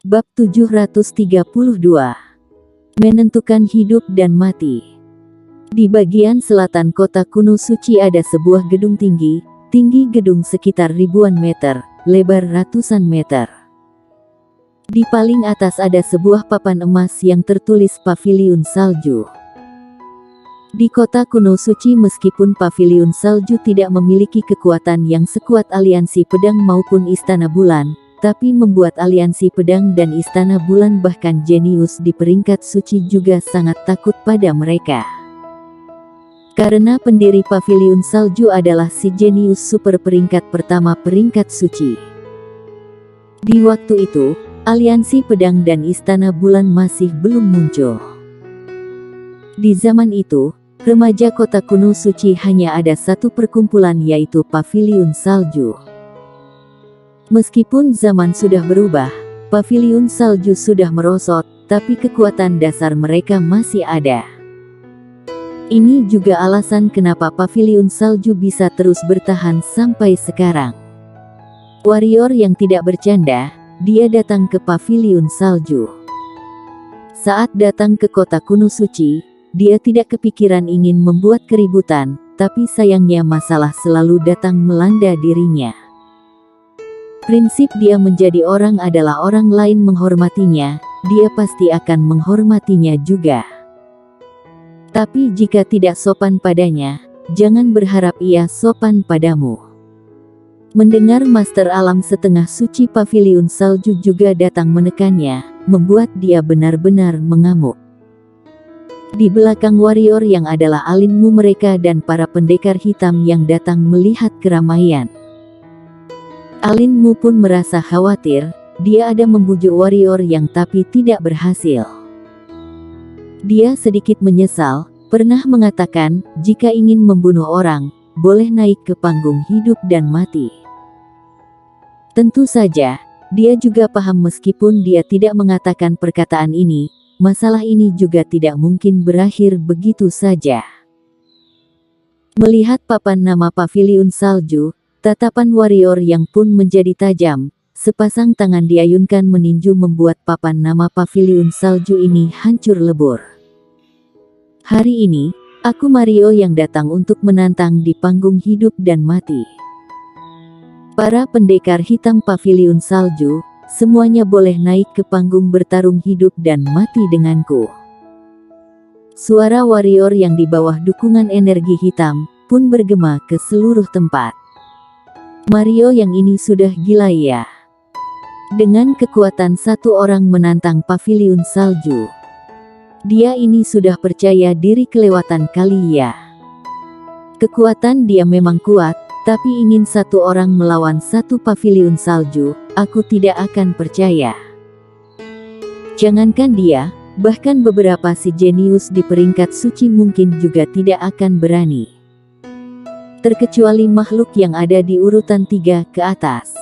Bab 732. Menentukan hidup dan mati. Di bagian selatan kota kuno suci ada sebuah gedung tinggi gedung sekitar ribuan meter, lebar ratusan meter. Di paling atas ada sebuah papan emas yang tertulis Paviliun Salju. Di kota kuno suci, meskipun Paviliun Salju tidak memiliki kekuatan yang sekuat aliansi pedang maupun istana bulan, tapi membuat aliansi pedang dan istana bulan bahkan jenius di peringkat suci juga sangat takut pada mereka. Karena pendiri Paviliun Salju adalah si jenius super peringkat pertama peringkat suci. Di waktu itu, aliansi pedang dan istana bulan masih belum muncul. Di zaman itu, remaja kota kuno suci hanya ada satu perkumpulan, yaitu Paviliun Salju. Meskipun zaman sudah berubah, Paviliun Salju sudah merosot, tapi kekuatan dasar mereka masih ada. Ini juga alasan kenapa Paviliun Salju bisa terus bertahan sampai sekarang. Warrior yang tidak bercanda, dia datang ke Paviliun Salju. Saat datang ke kota kuno suci, dia tidak kepikiran ingin membuat keributan, tapi sayangnya masalah selalu datang melanda dirinya. Prinsip dia menjadi orang adalah orang lain menghormatinya, dia pasti akan menghormatinya juga. Tapi jika tidak sopan padanya, jangan berharap ia sopan padamu. Mendengar Master Alam Setengah Suci Paviliun Salju juga datang menekannya, membuat dia benar-benar mengamuk. Di belakang warrior yang adalah alinmu mereka dan para pendekar hitam yang datang melihat keramaian. Alinmu pun merasa khawatir, dia ada membujuk warrior yang tapi tidak berhasil. Dia sedikit menyesal, pernah mengatakan, jika ingin membunuh orang, boleh naik ke panggung hidup dan mati. Tentu saja, dia juga paham meskipun dia tidak mengatakan perkataan ini, masalah ini juga tidak mungkin berakhir begitu saja. Melihat papan nama Paviliun Salju, tatapan warrior yang pun menjadi tajam, sepasang tangan diayunkan meninju membuat papan nama Paviliun Salju ini hancur lebur. Hari ini, aku Mario yang datang untuk menantang di panggung hidup dan mati. Para pendekar hitam Paviliun Salju, semuanya boleh naik ke panggung bertarung hidup dan mati denganku. Suara warrior yang di bawah dukungan energi hitam, pun bergema ke seluruh tempat. Mario yang ini sudah gila ya. Dengan kekuatan satu orang menantang Paviliun Salju. Dia ini sudah percaya diri kelewatan kali ya. Kekuatan dia memang kuat, tapi ingin satu orang melawan satu Paviliun Salju, aku tidak akan percaya. Jangankan dia, bahkan beberapa si jenius di peringkat suci mungkin juga tidak akan berani. Terkecuali makhluk yang ada di urutan 3 ke atas.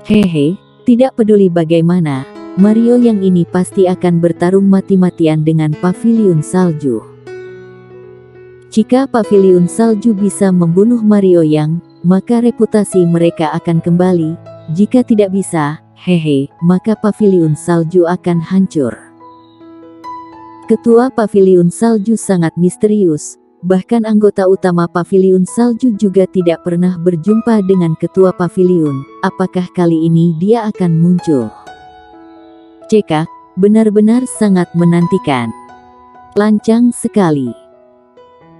Hehe, tidak peduli bagaimana, Mario yang ini pasti akan bertarung mati-matian dengan Paviliun Salju. Jika Paviliun Salju bisa membunuh Mario yang, maka reputasi mereka akan kembali, jika tidak bisa, hehe, maka Paviliun Salju akan hancur. Ketua Paviliun Salju sangat misterius. Bahkan anggota utama Paviliun Salju juga tidak pernah berjumpa dengan ketua Paviliun. Apakah kali ini dia akan muncul? Cekak, benar-benar sangat menantikan. Lancang sekali.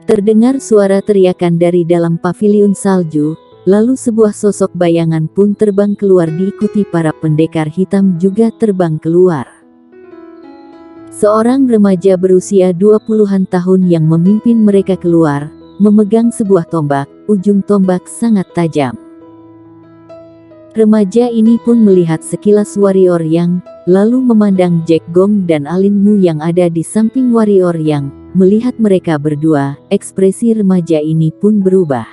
Terdengar suara teriakan dari dalam Paviliun Salju, lalu sebuah sosok bayangan pun terbang keluar diikuti para pendekar hitam juga terbang keluar. Seorang remaja berusia 20-an tahun yang memimpin mereka keluar, memegang sebuah tombak, ujung tombak sangat tajam. Remaja ini pun melihat sekilas warrior yang, lalu memandang Jack Gong dan alinmu yang ada di samping warrior yang, melihat mereka berdua, ekspresi remaja ini pun berubah.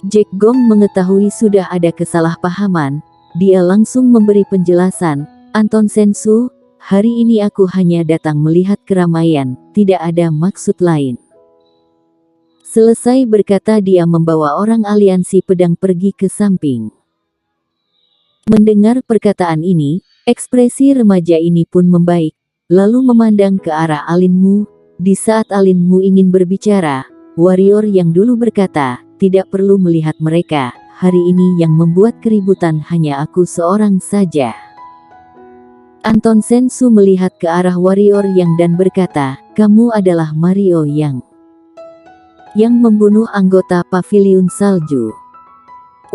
Jack Gong mengetahui sudah ada kesalahpahaman, dia langsung memberi penjelasan, Anton Sensu, hari ini aku hanya datang melihat keramaian, tidak ada maksud lain. Selesai berkata dia membawa orang aliansi pedang pergi ke samping. Mendengar perkataan ini, ekspresi remaja ini pun membaik, lalu memandang ke arah Alinmu. Di saat Alinmu ingin berbicara, warrior yang dulu berkata, "Tidak perlu melihat mereka, hari ini yang membuat keributan hanya aku seorang saja." Anton Sensu melihat ke arah warrior yang dan berkata, "Kamu adalah Mario yang membunuh anggota Paviliun Salju."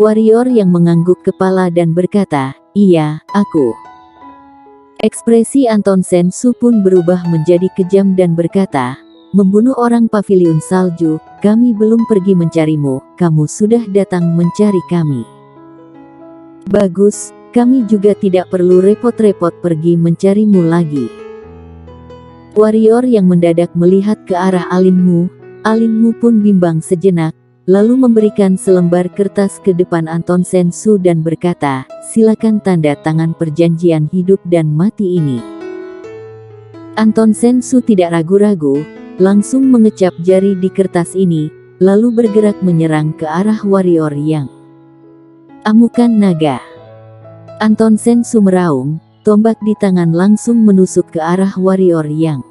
Warrior yang mengangguk kepala dan berkata, "Iya, aku." Ekspresi Anton Sensu pun berubah menjadi kejam dan berkata, "Membunuh orang Paviliun Salju, kami belum pergi mencarimu, kamu sudah datang mencari kami. Bagus, kami juga tidak perlu repot-repot pergi mencarimu lagi." Warrior yang mendadak melihat ke arah Alinmu. Alinmu pun bimbang sejenak, lalu memberikan selembar kertas ke depan Anton Sensu dan berkata, "Silakan tanda tangan perjanjian hidup dan mati ini." Anton Sensu tidak ragu-ragu, langsung mengecap jari di kertas ini, lalu bergerak menyerang ke arah warrior yang amukan naga. Anton Sensu meraung, tombak di tangan langsung menusuk ke arah warrior yang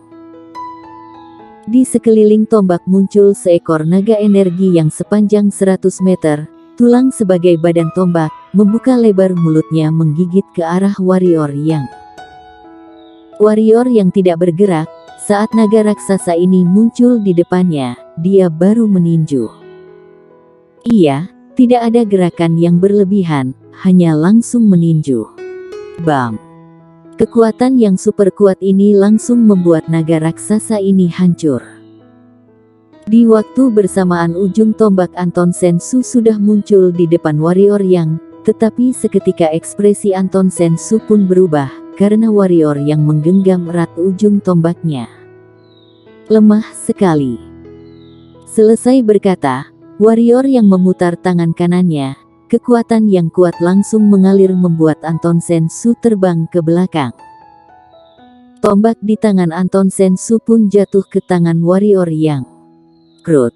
di sekeliling tombak muncul seekor naga energi yang sepanjang 100 meter, tulang sebagai badan tombak, membuka lebar mulutnya menggigit ke arah warrior yang tidak bergerak. Saat naga raksasa ini muncul di depannya, dia baru meninju. Iya, tidak ada gerakan yang berlebihan, hanya langsung meninju. Bam! Kekuatan yang super kuat ini langsung membuat naga raksasa ini hancur. Di waktu bersamaan ujung tombak Anton Sensu sudah muncul di depan warrior yang, tetapi seketika ekspresi Anton Sensu pun berubah, karena warrior yang menggenggam erat ujung tombaknya. Lemah sekali. Selesai berkata, warrior yang memutar tangan kanannya, kekuatan yang kuat langsung mengalir membuat Anton Sensu terbang ke belakang. Tombak di tangan Anton Sensu pun jatuh ke tangan warrior yang krut.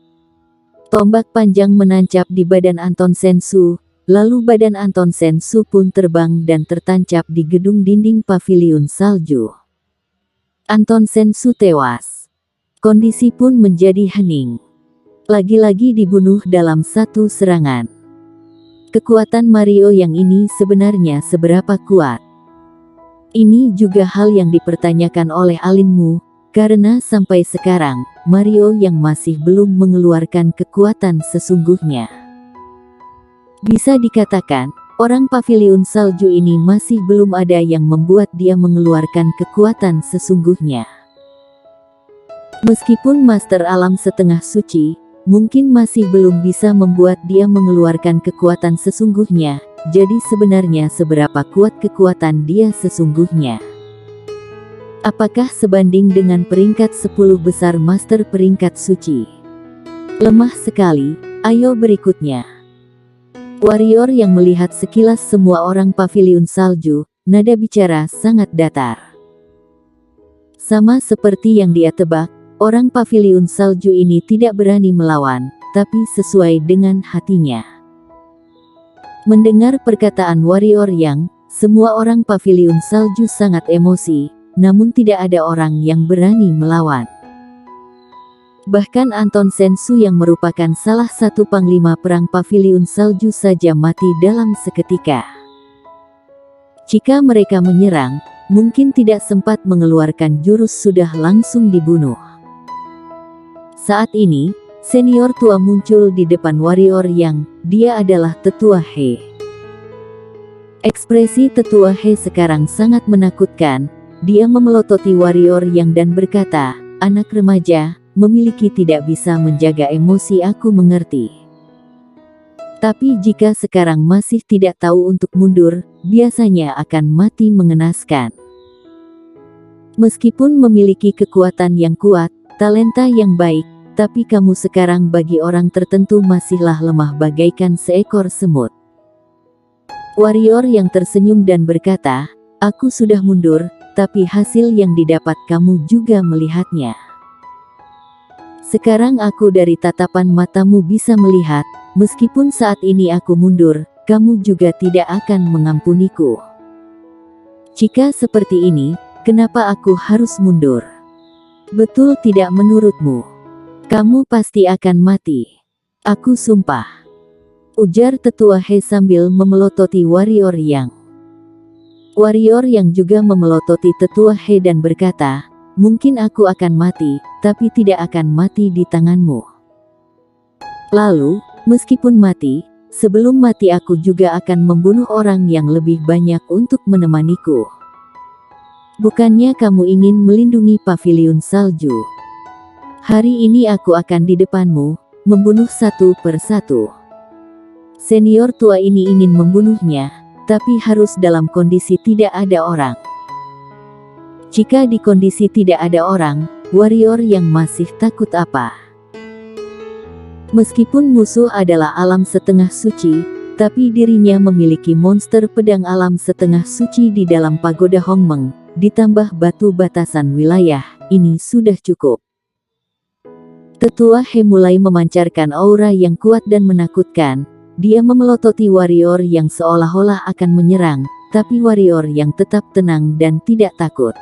Tombak panjang menancap di badan Anton Sensu, lalu badan Anton Sensu pun terbang dan tertancap di gedung dinding Paviliun Salju. Anton Sensu tewas. Kondisi pun menjadi hening. Lagi-lagi dibunuh dalam satu serangan. Kekuatan Mario yang ini sebenarnya seberapa kuat? Ini juga hal yang dipertanyakan oleh Alinmu, karena sampai sekarang, Mario yang masih belum mengeluarkan kekuatan sesungguhnya. Bisa dikatakan, orang Paviliun Salju ini masih belum ada yang membuat dia mengeluarkan kekuatan sesungguhnya. Meskipun Master Alam Setengah Suci, mungkin masih belum bisa membuat dia mengeluarkan kekuatan sesungguhnya, jadi sebenarnya seberapa kuat kekuatan dia sesungguhnya? Apakah sebanding dengan peringkat 10 besar Master peringkat suci? Lemah sekali. Ayo berikutnya. Warrior yang melihat sekilas semua orang Paviliun Salju, nada bicara sangat datar. Sama seperti yang dia tebak, orang Paviliun Salju ini tidak berani melawan, tapi sesuai dengan hatinya. Mendengar perkataan warrior yang, semua orang Paviliun Salju sangat emosi, namun tidak ada orang yang berani melawan. Bahkan Anton Sensu yang merupakan salah satu panglima perang Paviliun Salju saja mati dalam seketika. Jika mereka menyerang, mungkin tidak sempat mengeluarkan jurus sudah langsung dibunuh. Saat ini, senior tua muncul di depan warrior yang, dia adalah Tetua He. Ekspresi Tetua He sekarang sangat menakutkan. Dia memelototi warrior yang dan berkata, "Anak remaja, memiliki tidak bisa menjaga emosi, aku mengerti. Tapi jika sekarang masih tidak tahu untuk mundur, biasanya akan mati mengenaskan. Meskipun memiliki kekuatan yang kuat, talenta yang baik, tapi kamu sekarang bagi orang tertentu masihlah lemah bagaikan seekor semut." Warrior yang tersenyum dan berkata, "Aku sudah mundur, tapi hasil yang didapat kamu juga melihatnya. Sekarang aku dari tatapan matamu bisa melihat, meskipun saat ini aku mundur, kamu juga tidak akan mengampuniku. Jika seperti ini, kenapa aku harus mundur? Betul tidak menurutmu? Kamu pasti akan mati. Aku sumpah, ujar Tetua He sambil memelototi Warrior Yang. Warrior Yang juga memelototi Tetua He dan berkata, mungkin aku akan mati, tapi tidak akan mati di tanganmu. Lalu, meskipun mati, sebelum mati aku juga akan membunuh orang yang lebih banyak untuk menemaniku. Bukannya kamu ingin melindungi paviliun salju? Hari ini aku akan di depanmu, membunuh satu persatu. Senior tua ini ingin membunuhnya, tapi harus dalam kondisi tidak ada orang. Jika di kondisi tidak ada orang, warrior yang masih takut apa? Meskipun musuh adalah alam setengah suci, tapi dirinya memiliki monster pedang alam setengah suci di dalam pagoda Hongmeng, ditambah batu batasan wilayah, ini sudah cukup. Tetua He mulai memancarkan aura yang kuat dan menakutkan. Dia memelototi warrior yang seolah-olah akan menyerang, tapi warrior yang tetap tenang dan tidak takut.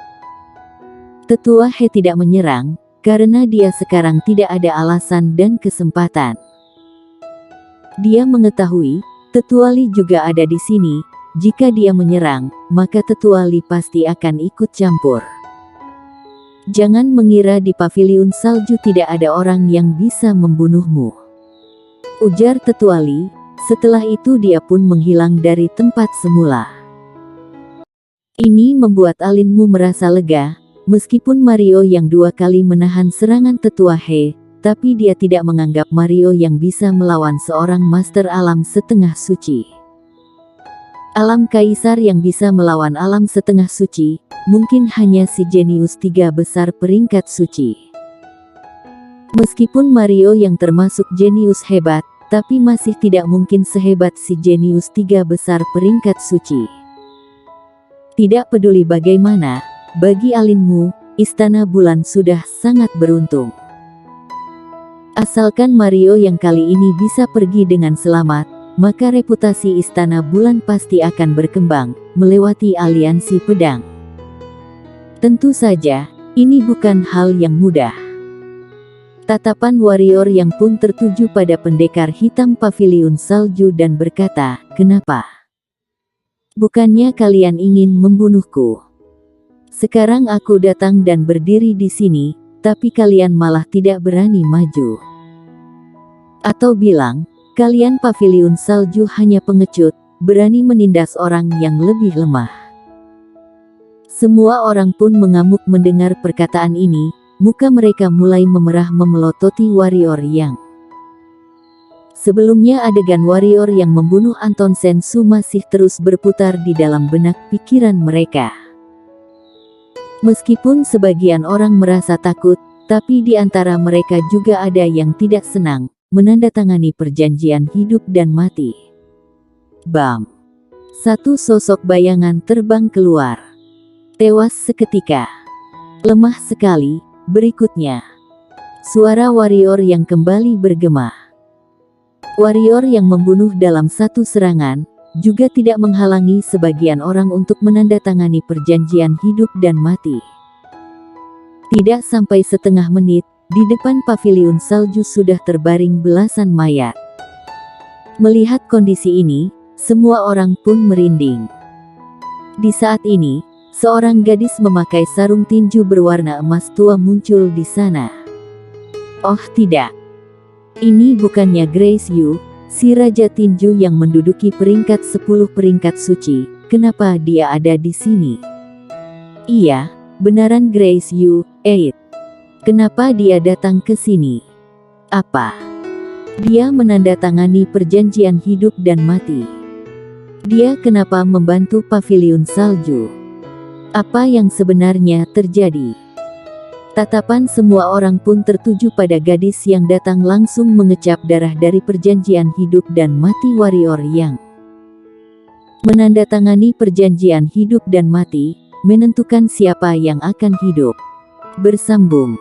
Tetua He tidak menyerang, karena dia sekarang tidak ada alasan dan kesempatan. Dia mengetahui, Tetua Li juga ada di sini. Jika dia menyerang, maka Tetua Li pasti akan ikut campur. Jangan mengira di paviliun salju tidak ada orang yang bisa membunuhmu, ujar Tetua Li. Setelah itu dia pun menghilang dari tempat semula. Ini membuat alinmu merasa lega, meskipun Mario yang 2 kali menahan serangan Tetua He, tapi dia tidak menganggap Mario yang bisa melawan seorang master alam setengah suci. Alam kaisar yang bisa melawan alam setengah suci, mungkin hanya si jenius 3 besar peringkat suci. Meskipun Mario yang termasuk jenius hebat, tapi masih tidak mungkin sehebat si jenius 3 besar peringkat suci. Tidak peduli bagaimana, bagi alinmu, Istana Bulan sudah sangat beruntung. Asalkan Mario yang kali ini bisa pergi dengan selamat, maka reputasi Istana Bulan pasti akan berkembang, melewati aliansi pedang. Tentu saja, ini bukan hal yang mudah. Tatapan warrior yang pun tertuju pada pendekar hitam paviliun salju dan berkata, kenapa? Bukannya kalian ingin membunuhku? Sekarang aku datang dan berdiri di sini, tapi kalian malah tidak berani maju. Atau bilang, kalian paviliun salju hanya pengecut, berani menindas orang yang lebih lemah. Semua orang pun mengamuk mendengar perkataan ini, muka mereka mulai memerah memelototi warrior yang. Sebelumnya adegan warrior yang membunuh Anton Sensu masih terus berputar di dalam benak pikiran mereka. Meskipun sebagian orang merasa takut, tapi di antara mereka juga ada yang tidak senang, menandatangani perjanjian hidup dan mati. Bam! Satu sosok bayangan terbang keluar. Tewas seketika. Lemah sekali. Berikutnya, suara warrior yang kembali bergema. Warrior yang membunuh dalam satu serangan, juga tidak menghalangi sebagian orang untuk menandatangani perjanjian hidup dan mati. Tidak sampai setengah menit, di depan paviliun salju sudah terbaring belasan mayat. Melihat kondisi ini, semua orang pun merinding. Di saat ini, seorang gadis memakai sarung tinju berwarna emas tua muncul di sana. Oh tidak. Ini bukannya Grace Yu, si Raja Tinju yang menduduki peringkat 10 peringkat suci. Kenapa dia ada di sini? Iya, benaran Grace Yu, 8. Kenapa dia datang ke sini? Apa? Dia menandatangani perjanjian hidup dan mati. Dia kenapa membantu paviliun salju? Apa yang sebenarnya terjadi? Tatapan semua orang pun tertuju pada gadis yang datang langsung mengecap darah dari perjanjian hidup dan mati warrior yang. Menandatangani perjanjian hidup dan mati, menentukan siapa yang akan hidup. Bersambung.